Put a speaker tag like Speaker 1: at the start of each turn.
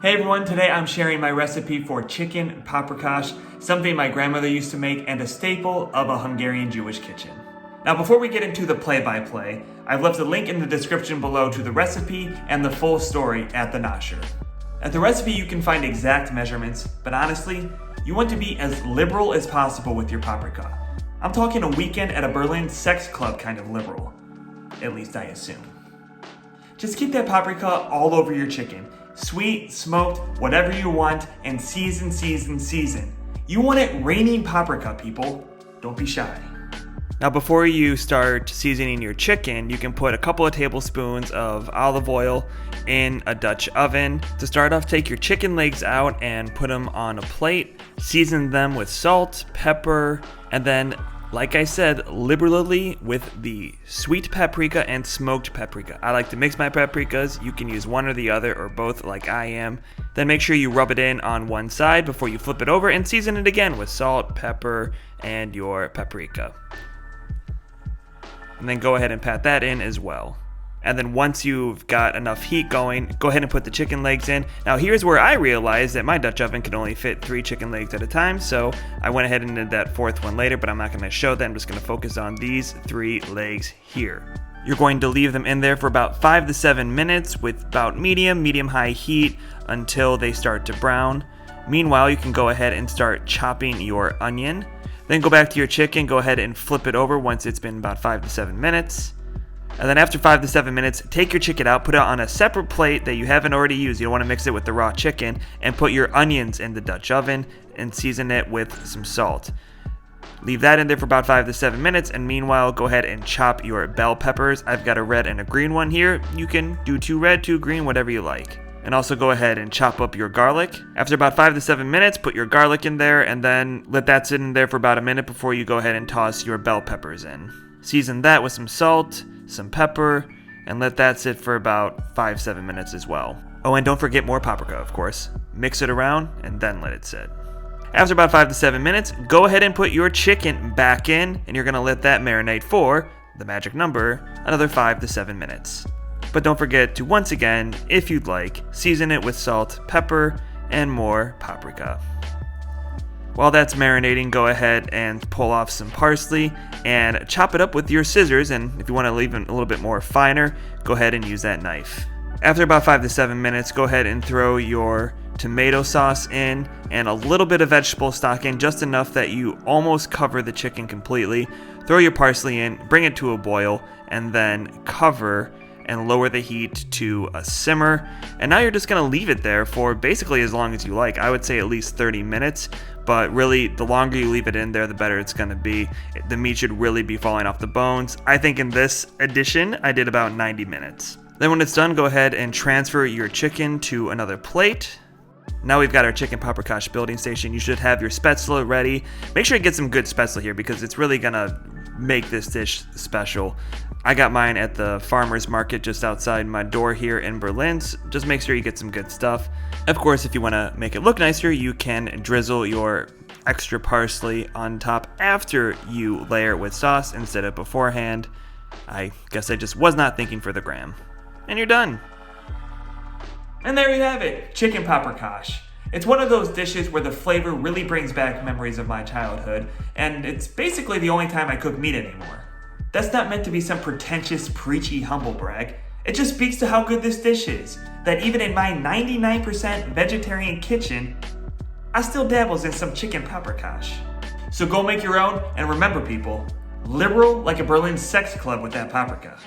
Speaker 1: Hey everyone, today I'm sharing my recipe for chicken paprikash, something my grandmother used to make and a staple of a Hungarian-Jewish kitchen. Now before we get into the play-by-play, I've left a link in the description below to the recipe and the full story at the 𝗙ecie. At the recipe you can find exact measurements, but honestly, you want to be as liberal as possible with your paprika. I'm talking a weekend at a Berlin sex club kind of liberal. At least I assume. Just keep that paprika all over your chicken. Sweet, smoked, whatever you want, and season. You want it raining paprika, people. Don't be shy. Now before you start seasoning your chicken, you can put a couple of tablespoons of olive oil in a Dutch oven. To start off, take your chicken legs out and put them on a plate. Season them with salt, pepper, and then, like I said, liberally with the sweet paprika and smoked paprika. I like to mix my paprikas. You can use one or the other or both like I am. Then make sure you rub it in on one side before you flip it over and season it again with salt, pepper, and your paprika. And then go ahead and pat that in as well. And then once you've got enough heat going, go ahead and put the chicken legs in. Now here's where I realized that my Dutch oven could only fit 3 chicken legs at a time, so I went ahead and did that 4th one later, but I'm not going to show that. I'm just going to focus on these 3 legs here. You're going to leave them in there for about 5 to 7 minutes with about medium-high heat until they start to brown. Meanwhile, you can go ahead and start chopping your onion. Then go back to your chicken, go ahead and flip it over once it's been about 5 to 7 minutes. And then after 5 to 7 minutes, take your chicken out, put it on a separate plate that you haven't already used. You don't want to mix it with the raw chicken, and put your onions in the Dutch oven and season it with some salt. Leave that in there for about 5 to 7 minutes, and meanwhile, go ahead and chop your bell peppers. I've got a red and a green one here. You can do 2 red, 2 green, whatever you like. And also go ahead and chop up your garlic. After about 5 to 7 minutes, put your garlic in there, and then let that sit in there for about a minute before you go ahead and toss your bell peppers in. Season that with some salt, some pepper, and let that sit for about 5-7 minutes as well. Oh, and don't forget more paprika, of course. Mix it around and then let it sit. After about 5 to 7 minutes, go ahead and put your chicken back in, and you're gonna let that marinate for, the magic number, another 5 to 7 minutes. But don't forget to, once again, if you'd like, season it with salt, pepper, and more paprika. While that's marinating, go ahead and pull off some parsley and chop it up with your scissors, and if you want to leave it a little bit more finer, go ahead and use that knife. After about 5 to 7 minutes, go ahead and throw your tomato sauce in and a little bit of vegetable stock in, just enough that you almost cover the chicken completely. Throw your parsley in, bring it to a boil, and then cover and lower the heat to a simmer. And now you're just gonna leave it there for basically as long as you like. I would say at least 30 minutes, but really the longer you leave it in there, the better it's gonna be. The meat should really be falling off the bones. I think in this edition, I did about 90 minutes. Then when it's done, go ahead and transfer your chicken to another plate. Now we've got our chicken paprikash building station. You should have your 𝗙ecie ready. Make sure you get some good 𝗙ecie here because it's really gonna make this dish special. I got mine at the farmer's market just outside my door here in Berlin. So just make sure you get some good stuff. Of course, if you want to make it look nicer, you can drizzle your extra parsley on top after you layer it with sauce instead of beforehand. I guess I just was not thinking for the gram. And you're done. And there you have it, chicken paprikash. It's one of those dishes where the flavor really brings back memories of my childhood, and it's basically the only time I cook meat anymore. That's not meant to be some pretentious, preachy humble brag. It just speaks to how good this dish is, that even in my 99% vegetarian kitchen, I still dabbles in some chicken paprikash. So go make your own, and remember people, liberal like a Berlin sex club with that paprika.